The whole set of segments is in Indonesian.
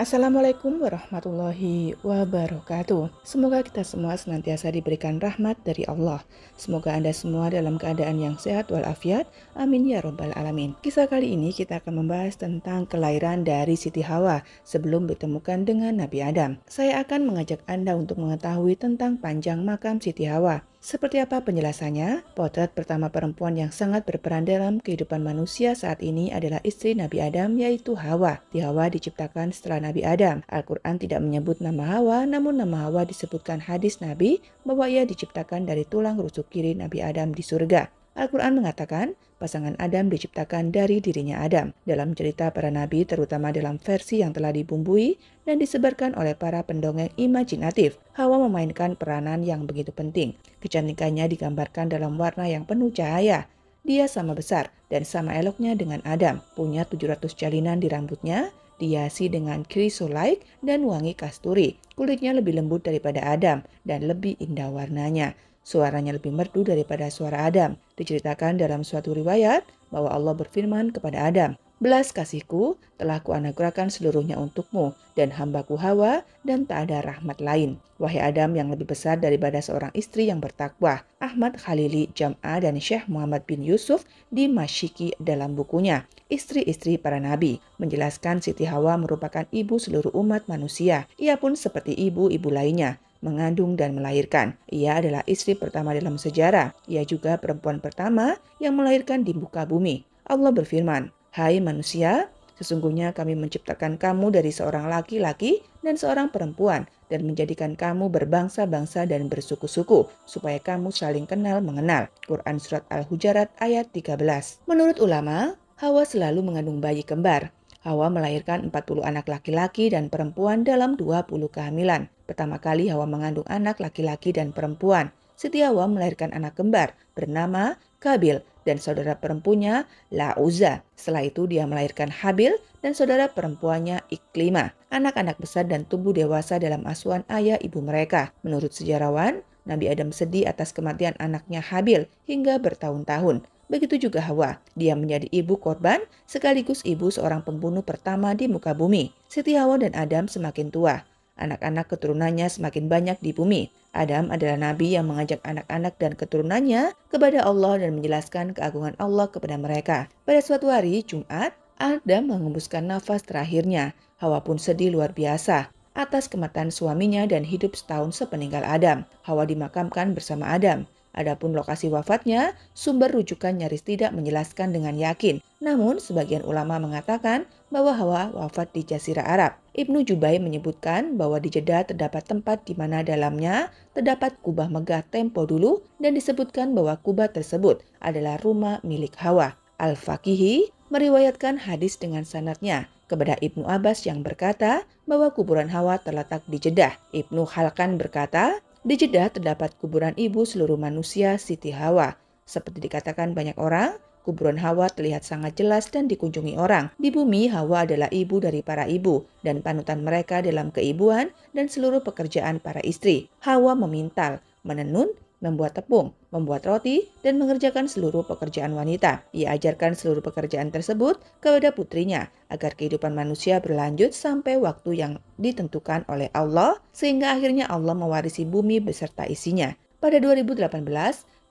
Assalamualaikum warahmatullahi wabarakatuh. Semoga kita semua senantiasa diberikan rahmat dari Allah. Semoga Anda semua dalam keadaan yang sehat walafiat. Amin ya robbal alamin. Kisah kali ini kita akan membahas tentang kelahiran dari Siti Hawa sebelum ditemukan dengan Nabi Adam. Saya akan mengajak Anda untuk mengetahui tentang panjang makam Siti Hawa. Seperti apa penjelasannya? Potret pertama perempuan yang sangat berperan dalam kehidupan manusia saat ini adalah istri Nabi Adam, yaitu Hawa. Hawa diciptakan setelah Nabi Adam. Al-Quran tidak menyebut nama Hawa, namun nama Hawa disebutkan hadis Nabi bahwa ia diciptakan dari tulang rusuk kiri Nabi Adam di surga. Al-Quran mengatakan, pasangan Adam diciptakan dari dirinya Adam. Dalam cerita para nabi, terutama dalam versi yang telah dibumbui dan disebarkan oleh para pendongeng imajinatif, Hawa memainkan peranan yang begitu penting. Kecantikannya digambarkan dalam warna yang penuh cahaya. Dia sama besar dan sama eloknya dengan Adam, punya 700 jalinan di rambutnya, dihiasi dengan chrysolite dan wangi kasturi. Kulitnya lebih lembut daripada Adam dan lebih indah warnanya. Suaranya lebih merdu daripada suara Adam. Diceritakan dalam suatu riwayat bahwa Allah berfirman kepada Adam, "Belas kasihku telah kuanugerahkan seluruhnya untukmu dan hambaku Hawa dan tak ada rahmat lain. Wahai Adam yang lebih besar daripada seorang istri yang bertakwa." Ahmad Khalili Jam'a dan Syekh Muhammad bin Yusuf di Masyiki dalam bukunya Istri-istri para Nabi menjelaskan Siti Hawa merupakan ibu seluruh umat manusia. Ia pun seperti ibu-ibu lainnya, mengandung dan melahirkan. Ia adalah istri pertama dalam sejarah. Ia juga perempuan pertama yang melahirkan di muka bumi. Allah berfirman, "Hai manusia, sesungguhnya kami menciptakan kamu dari seorang laki-laki dan seorang perempuan dan menjadikan kamu berbangsa-bangsa dan bersuku-suku supaya kamu saling kenal mengenal." Quran Surat Al-Hujarat ayat 13. Menurut ulama, Hawa selalu mengandung bayi kembar. Hawa melahirkan 40 anak laki-laki dan perempuan dalam 20 kehamilan. Pertama kali Hawa mengandung anak laki-laki dan perempuan. Siti Hawa melahirkan anak kembar bernama Kabil dan saudara perempuannya La'uza. Setelah itu dia melahirkan Habil dan saudara perempuannya Iklima. Anak-anak besar dan tumbuh dewasa dalam asuhan ayah ibu mereka. Menurut sejarawan, Nabi Adam sedih atas kematian anaknya Habil hingga bertahun-tahun. Begitu juga Hawa, dia menjadi ibu korban sekaligus ibu seorang pembunuh pertama di muka bumi. Siti Hawa dan Adam semakin tua. Anak-anak keturunannya semakin banyak di bumi. Adam adalah nabi yang mengajak anak-anak dan keturunannya kepada Allah dan menjelaskan keagungan Allah kepada mereka. Pada suatu hari Jumat, Adam mengembuskan nafas terakhirnya. Hawa pun sedih luar biasa atas kematian suaminya dan hidup setahun sepeninggal Adam. Hawa dimakamkan bersama Adam. Adapun lokasi wafatnya, sumber rujukan nyaris tidak menjelaskan dengan yakin. Namun, sebagian ulama mengatakan bahwa Hawa wafat di Jazirah Arab. Ibnu Jubair menyebutkan bahwa di Jeddah terdapat tempat di mana dalamnya terdapat kubah megah tempo dulu dan disebutkan bahwa kubah tersebut adalah rumah milik Hawa. Al-Faqihi meriwayatkan hadis dengan sanadnya kepada Ibnu Abbas yang berkata bahwa kuburan Hawa terletak di Jeddah. Ibnu Khalkan berkata, di Jeddah terdapat kuburan ibu seluruh manusia, Siti Hawa. Seperti dikatakan banyak orang, kuburan Hawa terlihat sangat jelas dan dikunjungi orang. Di bumi, Hawa adalah ibu dari para ibu dan panutan mereka dalam keibuan dan seluruh pekerjaan para istri. Hawa memintal, menenun, membuat tepung, membuat roti, dan mengerjakan seluruh pekerjaan wanita. Ia ajarkan seluruh pekerjaan tersebut kepada putrinya agar kehidupan manusia berlanjut sampai waktu yang ditentukan oleh Allah, sehingga akhirnya Allah mewarisi bumi beserta isinya. Pada 2018,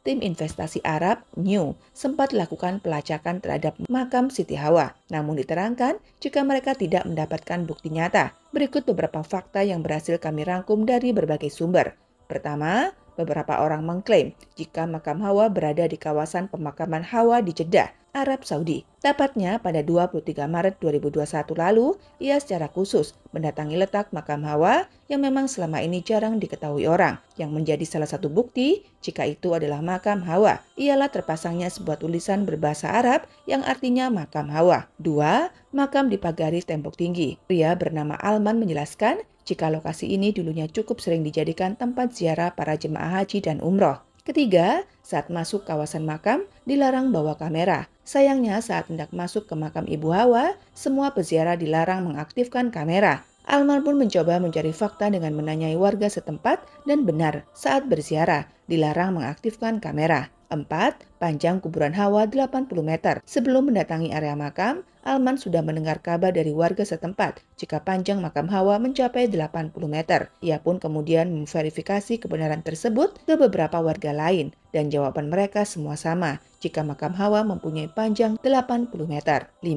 tim investasi Arab New sempat lakukan pelacakan terhadap makam Siti Hawa. Namun diterangkan jika mereka tidak mendapatkan bukti nyata. Berikut beberapa fakta yang berhasil kami rangkum dari berbagai sumber. Pertama, beberapa orang mengklaim jika makam Hawa berada di kawasan pemakaman Hawa di Jeddah, Arab Saudi. Tepatnya pada 23 Maret 2021 lalu, ia secara khusus mendatangi letak makam Hawa yang memang selama ini jarang diketahui orang. Yang menjadi salah satu bukti jika itu adalah makam Hawa, ialah terpasangnya sebuah tulisan berbahasa Arab yang artinya makam Hawa. 2. Makam dipagari tembok tinggi. Pria bernama Alman menjelaskan jika lokasi ini dulunya cukup sering dijadikan tempat ziarah para jemaah haji dan umroh. Ketiga, saat masuk kawasan makam, dilarang bawa kamera. Sayangnya saat hendak masuk ke makam Ibu Hawa, semua peziarah dilarang mengaktifkan kamera. Alman pun mencoba mencari fakta dengan menanyai warga setempat dan benar saat berziarah dilarang mengaktifkan kamera. 4. Panjang kuburan Hawa 80 meter. Sebelum mendatangi area makam, Alman sudah mendengar kabar dari warga setempat jika panjang makam Hawa mencapai 80 meter. Ia pun kemudian memverifikasi kebenaran tersebut ke beberapa warga lain dan jawaban mereka semua sama jika makam Hawa mempunyai panjang 80 meter. 5.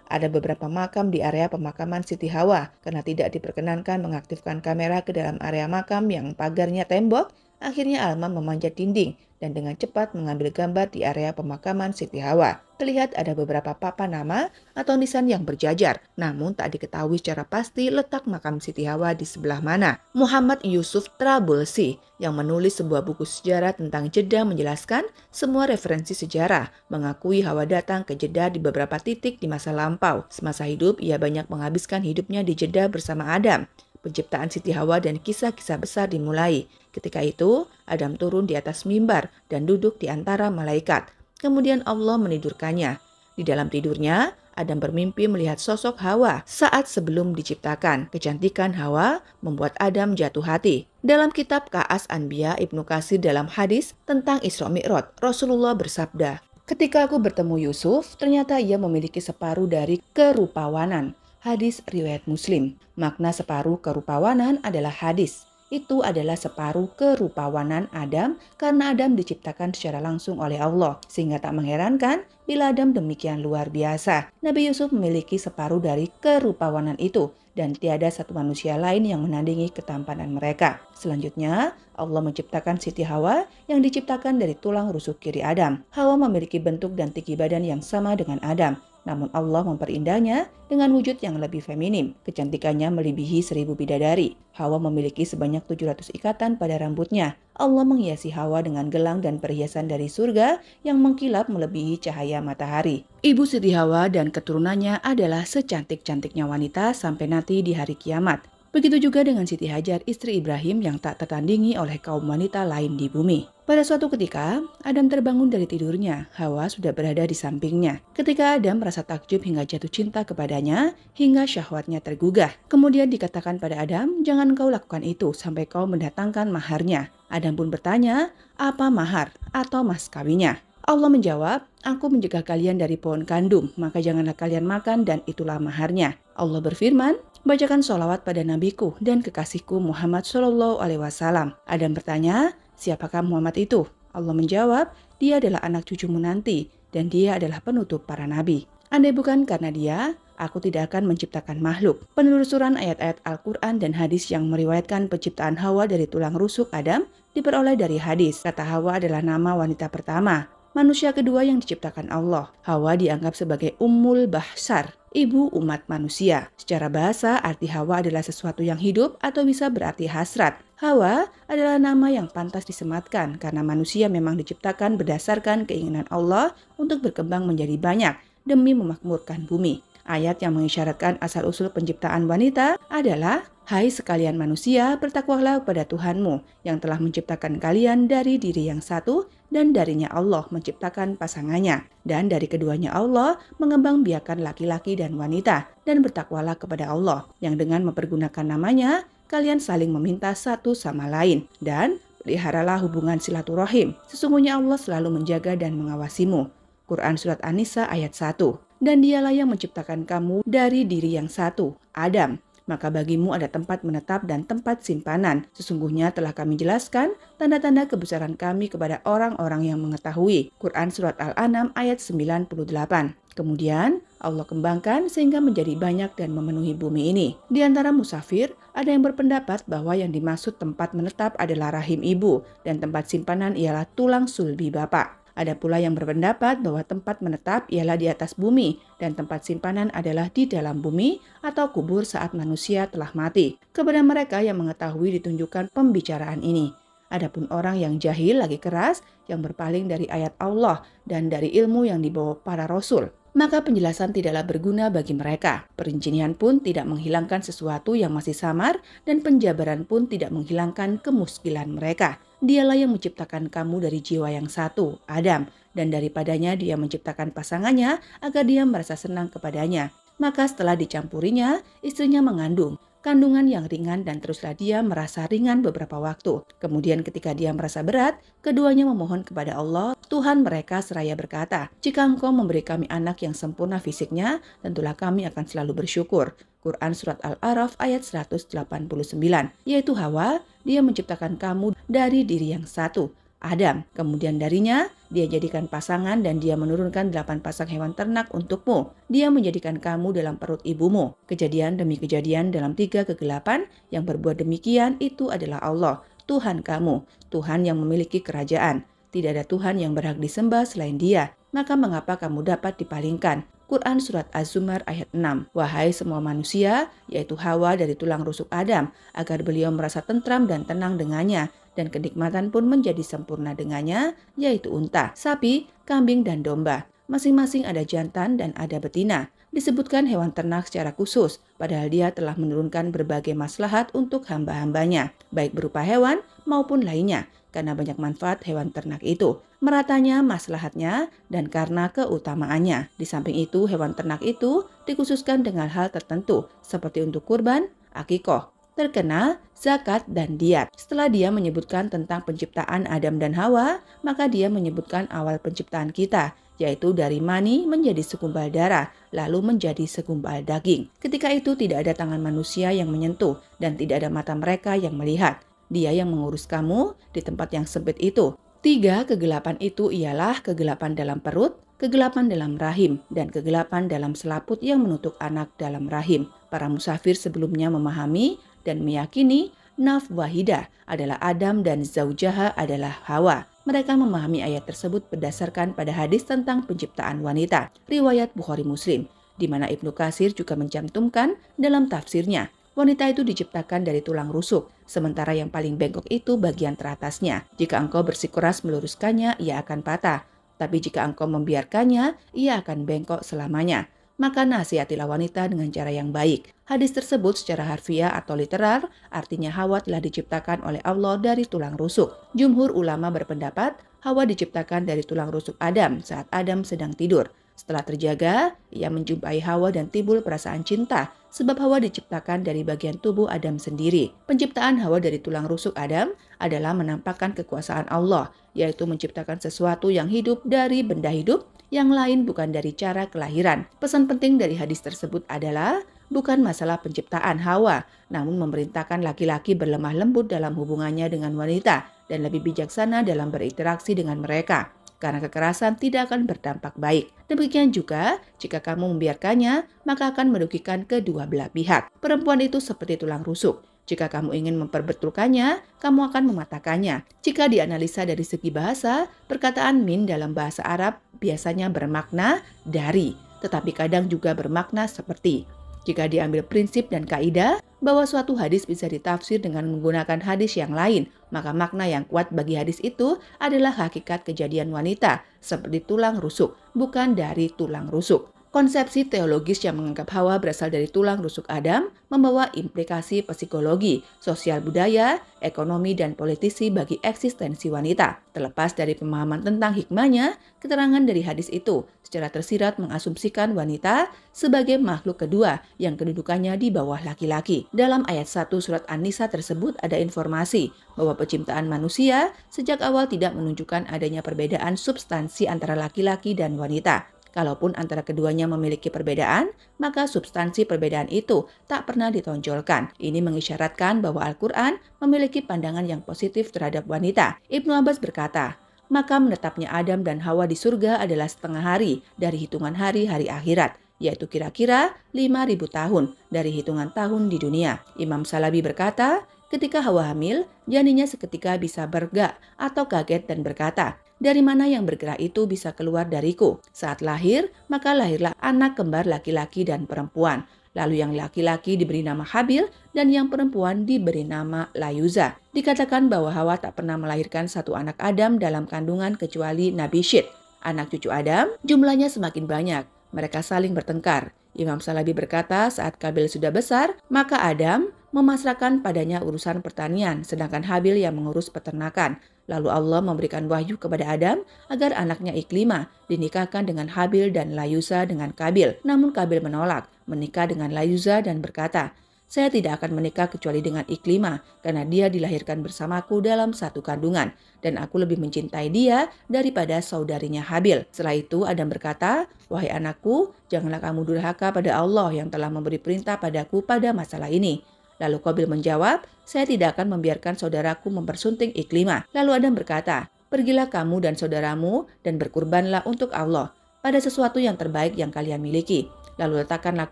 Ada beberapa makam di area pemakaman Siti Hawa karena tidak diperkenankan mengaktifkan kamera ke dalam area makam yang pagarnya tembok. Akhirnya Alman memanjat dinding dan dengan cepat mengambil gambar di area pemakaman Siti Hawa. Terlihat ada beberapa papan nama atau nisan yang berjajar, namun tak diketahui secara pasti letak makam Siti Hawa di sebelah mana. Muhammad Yusuf Trabulsi yang menulis sebuah buku sejarah tentang Jeddah menjelaskan semua referensi sejarah mengakui Hawa datang ke Jeddah di beberapa titik di masa lampau. Semasa hidup, ia banyak menghabiskan hidupnya di Jeddah bersama Adam. Penciptaan Siti Hawa dan kisah-kisah besar dimulai. Ketika itu, Adam turun di atas mimbar dan duduk di antara malaikat. Kemudian Allah menidurkannya. Di dalam tidurnya, Adam bermimpi melihat sosok Hawa saat sebelum diciptakan. Kecantikan Hawa membuat Adam jatuh hati. Dalam kitab Ka'as Anbiya Ibnu Katsir dalam hadis tentang Isra Mi'raj, Rasulullah bersabda, "Ketika aku bertemu Yusuf, ternyata ia memiliki separuh dari kerupawanan." Hadis riwayat Muslim. Makna separuh kerupawanan adalah hadis. Itu adalah separuh kerupawanan Adam karena Adam diciptakan secara langsung oleh Allah. Sehingga tak mengherankan bila Adam demikian luar biasa. Nabi Yusuf memiliki separuh dari kerupawanan itu dan tiada satu manusia lain yang menandingi ketampanan mereka. Selanjutnya, Allah menciptakan Siti Hawa yang diciptakan dari tulang rusuk kiri Adam. Hawa memiliki bentuk dan tinggi badan yang sama dengan Adam. Namun Allah memperindahnya dengan wujud yang lebih feminim. Kecantikannya melebihi 1000 bidadari. Hawa memiliki sebanyak 700 ikatan pada rambutnya. Allah menghiasi Hawa dengan gelang dan perhiasan dari surga yang mengkilap melebihi cahaya matahari. Ibu Siti Hawa dan keturunannya adalah secantik-cantiknya wanita sampai nanti di hari kiamat. Begitu juga dengan Siti Hajar, istri Ibrahim yang tak tertandingi oleh kaum wanita lain di bumi. Pada suatu ketika, Adam terbangun dari tidurnya. Hawa sudah berada di sampingnya. Ketika Adam merasa takjub hingga jatuh cinta kepadanya, hingga syahwatnya tergugah. Kemudian dikatakan pada Adam, "Jangan kau lakukan itu sampai kau mendatangkan maharnya." Adam pun bertanya, "Apa mahar atau mas kawinnya?" Allah menjawab, "Aku mencegah kalian dari pohon kandung, maka janganlah kalian makan dan itulah maharnya." Allah berfirman, "Bacakan sholawat pada nabiku dan kekasihku Muhammad Shallallahu Alaihi Wasallam." Adam bertanya, "Siapakah Muhammad itu?" Allah menjawab, "Dia adalah anak cucumu nanti dan dia adalah penutup para nabi. Andai bukan karena dia, aku tidak akan menciptakan makhluk." Penelusuran ayat-ayat Al-Quran dan hadis yang meriwayatkan penciptaan Hawa dari tulang rusuk Adam diperoleh dari hadis. Kata Hawa adalah nama wanita pertama, manusia kedua yang diciptakan Allah. Hawa dianggap sebagai Ummul Bahsar, ibu umat manusia. Secara bahasa, arti Hawa adalah sesuatu yang hidup atau bisa berarti hasrat. Hawa adalah nama yang pantas disematkan karena manusia memang diciptakan berdasarkan keinginan Allah untuk berkembang menjadi banyak demi memakmurkan bumi. Ayat yang mengisyaratkan asal-usul penciptaan wanita adalah, "Hai sekalian manusia, bertakwalah kepada Tuhanmu yang telah menciptakan kalian dari diri yang satu dan darinya Allah menciptakan pasangannya. Dan dari keduanya Allah mengembangbiakan laki-laki dan wanita dan bertakwalah kepada Allah yang dengan mempergunakan namanya kalian saling meminta satu sama lain dan peliharalah hubungan silaturahim. Sesungguhnya Allah selalu menjaga dan mengawasimu." Quran Surat An-Nisa ayat 1. "Dan dialah yang menciptakan kamu dari diri yang satu, Adam. Maka bagimu ada tempat menetap dan tempat simpanan. Sesungguhnya telah kami jelaskan tanda-tanda kebesaran kami kepada orang-orang yang mengetahui." Quran Surat Al-An'am ayat 98. Kemudian Allah kembangkan sehingga menjadi banyak dan memenuhi bumi ini. Di antara musafir, ada yang berpendapat bahwa yang dimaksud tempat menetap adalah rahim ibu dan tempat simpanan ialah tulang sulbi bapak. Ada pula yang berpendapat bahwa tempat menetap ialah di atas bumi dan tempat simpanan adalah di dalam bumi atau kubur saat manusia telah mati. Kepada mereka yang mengetahui ditunjukkan pembicaraan ini. Adapun orang yang jahil lagi keras yang berpaling dari ayat Allah dan dari ilmu yang dibawa para rasul, maka penjelasan tidaklah berguna bagi mereka. Perincian pun tidak menghilangkan sesuatu yang masih samar dan penjabaran pun tidak menghilangkan kemuskilan mereka. Dialah yang menciptakan kamu dari jiwa yang satu, Adam, dan daripadanya dia menciptakan pasangannya agar dia merasa senang kepadanya. Maka setelah dicampurinya, istrinya mengandung. kandungan yang ringan dan teruslah dia merasa ringan beberapa waktu. Kemudian ketika dia merasa berat, keduanya memohon kepada Allah, Tuhan mereka seraya berkata, "Jika Engkau memberi kami anak yang sempurna fisiknya, tentulah kami akan selalu bersyukur." Quran Surat Al-A'raf ayat 189, yaitu Hawa, dia menciptakan kamu dari diri yang satu, Adam. Kemudian darinya, dia jadikan pasangan dan dia menurunkan 8 pasang hewan ternak untukmu. Dia menjadikan kamu dalam perut ibumu. Kejadian demi kejadian dalam 3 kegelapan yang berbuat demikian itu adalah Allah, Tuhan kamu, Tuhan yang memiliki kerajaan. Tidak ada Tuhan yang berhak disembah selain Dia. Maka mengapa kamu dapat dipalingkan? Quran Surat Az-Zumar ayat 6. Wahai semua manusia, yaitu Hawa dari tulang rusuk Adam, agar beliau merasa tentram dan tenang dengannya, dan kenikmatan pun menjadi sempurna dengannya, yaitu unta, sapi, kambing, dan domba. Masing-masing ada jantan dan ada betina. Disebutkan hewan ternak secara khusus, padahal Dia telah menurunkan berbagai maslahat untuk hamba-hambanya, baik berupa hewan maupun lainnya, karena banyak manfaat hewan ternak itu, meratanya maslahatnya, dan karena keutamaannya. Di samping itu, hewan ternak itu dikhususkan dengan hal tertentu, seperti untuk kurban, akikoh, terkenal, zakat, dan diat. Setelah Dia menyebutkan tentang penciptaan Adam dan Hawa, maka Dia menyebutkan awal penciptaan kita, yaitu dari mani menjadi segumpal darah, lalu menjadi segumpal daging. Ketika itu tidak ada tangan manusia yang menyentuh, dan tidak ada mata mereka yang melihat. Dia yang mengurus kamu di tempat yang sempit itu. 3 kegelapan itu ialah kegelapan dalam perut, kegelapan dalam rahim, dan kegelapan dalam selaput yang menutup anak dalam rahim. Para musafir sebelumnya memahami dan meyakini naf wahidah adalah Adam dan zaujaha adalah Hawa. Mereka memahami ayat tersebut berdasarkan pada hadis tentang penciptaan wanita, riwayat Bukhari Muslim, di mana Ibnu Katsir juga mencantumkan dalam tafsirnya. Wanita itu diciptakan dari tulang rusuk, sementara yang paling bengkok itu bagian teratasnya. Jika engkau bersikeras meluruskannya, ia akan patah. Tapi jika engkau membiarkannya, ia akan bengkok selamanya. Maka nasihatilah wanita dengan cara yang baik. Hadis tersebut secara harfiah atau literal, artinya Hawa telah diciptakan oleh Allah dari tulang rusuk. Jumhur ulama berpendapat, Hawa diciptakan dari tulang rusuk Adam saat Adam sedang tidur. Setelah terjaga, ia menjumpai Hawa dan timbul perasaan cinta, sebab Hawa diciptakan dari bagian tubuh Adam sendiri. Penciptaan Hawa dari tulang rusuk Adam adalah menampakkan kekuasaan Allah, yaitu menciptakan sesuatu yang hidup dari benda hidup, yang lain bukan dari cara kelahiran. Pesan penting dari hadis tersebut adalah bukan masalah penciptaan Hawa, namun memerintahkan laki-laki berlemah lembut dalam hubungannya dengan wanita dan lebih bijaksana dalam berinteraksi dengan mereka. Karena kekerasan tidak akan berdampak baik. Demikian juga, jika kamu membiarkannya, maka akan merugikan kedua belah pihak. Perempuan itu seperti tulang rusuk. Jika kamu ingin memperbetulkannya, kamu akan mematahkannya. Jika dianalisa dari segi bahasa, perkataan min dalam bahasa Arab biasanya bermakna dari, tetapi kadang juga bermakna seperti. Jika diambil prinsip dan kaidah bahwa suatu hadis bisa ditafsir dengan menggunakan hadis yang lain, maka makna yang kuat bagi hadis itu adalah hakikat kejadian wanita, seperti tulang rusuk, bukan dari tulang rusuk. Konsepsi teologis yang menganggap Hawa berasal dari tulang rusuk Adam membawa implikasi psikologi, sosial budaya, ekonomi, dan politisi bagi eksistensi wanita. Terlepas dari pemahaman tentang hikmahnya, keterangan dari hadis itu secara tersirat mengasumsikan wanita sebagai makhluk kedua yang kedudukannya di bawah laki-laki. Dalam ayat 1 surat An-Nisa tersebut ada informasi bahwa penciptaan manusia sejak awal tidak menunjukkan adanya perbedaan substansi antara laki-laki dan wanita. Kalaupun antara keduanya memiliki perbedaan, maka substansi perbedaan itu tak pernah ditonjolkan. Ini mengisyaratkan bahwa Al-Quran memiliki pandangan yang positif terhadap wanita. Ibnu Abbas berkata, maka menetapnya Adam dan Hawa di surga adalah setengah hari dari hitungan hari-hari akhirat, yaitu kira-kira 5.000 tahun dari hitungan tahun di dunia. Imam Salabi berkata, ketika Hawa hamil, janinnya seketika bisa bergerak atau kaget dan berkata, dari mana yang bergerak itu bisa keluar dariku? Saat lahir, maka lahirlah anak kembar laki-laki dan perempuan. Lalu yang laki-laki diberi nama Habil dan yang perempuan diberi nama Layuza. Dikatakan bahwa Hawa tak pernah melahirkan satu anak Adam dalam kandungan kecuali Nabi Syed. Anak cucu Adam jumlahnya semakin banyak. Mereka saling bertengkar. Imam Salabi berkata saat Kabil sudah besar, maka Adam memasrahkan padanya urusan pertanian, sedangkan Habil yang mengurus peternakan. Lalu Allah memberikan wahyu kepada Adam agar anaknya Iklimah dinikahkan dengan Habil dan Layuza dengan Kabil. Namun Kabil menolak menikah dengan Layuza dan berkata, saya tidak akan menikah kecuali dengan Iklimah, karena dia dilahirkan bersamaku dalam satu kandungan, dan aku lebih mencintai dia daripada saudarinya Habil. Setelah itu Adam berkata, wahai anakku, janganlah kamu durhaka pada Allah yang telah memberi perintah padaku pada masalah ini. Lalu Qabil menjawab, saya tidak akan membiarkan saudaraku mempersunting Iklimah. Lalu Adam berkata, pergilah kamu dan saudaramu dan berkurbanlah untuk Allah pada sesuatu yang terbaik yang kalian miliki. Lalu letakkanlah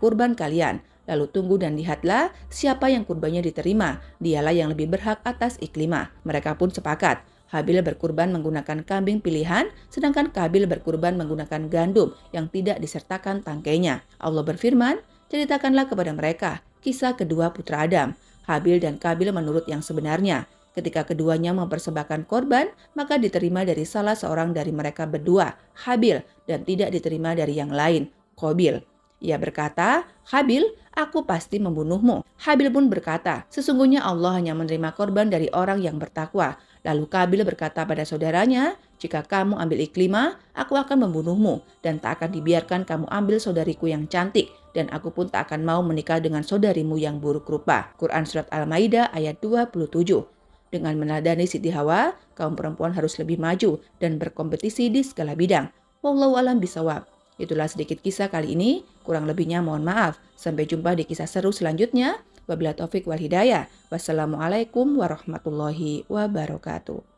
kurban kalian. Lalu tunggu dan lihatlah siapa yang kurbannya diterima. Dialah yang lebih berhak atas Iklimah. Mereka pun sepakat. Habil berkurban menggunakan kambing pilihan, sedangkan Qabil berkurban menggunakan gandum yang tidak disertakan tangkainya. Allah berfirman, ceritakanlah kepada mereka kisah kedua putra Adam, Habil dan Qabil menurut yang sebenarnya. Ketika keduanya mempersembahkan korban, maka diterima dari salah seorang dari mereka berdua, Habil, dan tidak diterima dari yang lain, Qabil. Ia berkata, Habil, aku pasti membunuhmu. Habil pun berkata, sesungguhnya Allah hanya menerima korban dari orang yang bertakwa. Lalu Qabil berkata pada saudaranya, jika kamu ambil Iklimah, aku akan membunuhmu, dan tak akan dibiarkan kamu ambil saudariku yang cantik, dan aku pun tak akan mau menikah dengan saudarimu yang buruk rupa. Quran Surat Al-Maidah ayat 27. Dengan meneladani Siti Hawa, kaum perempuan harus lebih maju dan berkompetisi di segala bidang. Wallahu a'lam bishawab. Itulah sedikit kisah kali ini, kurang lebihnya mohon maaf. Sampai jumpa di kisah seru selanjutnya. Wabillahi taufik wal hidayah. Wassalamualaikum warahmatullahi wabarakatuh.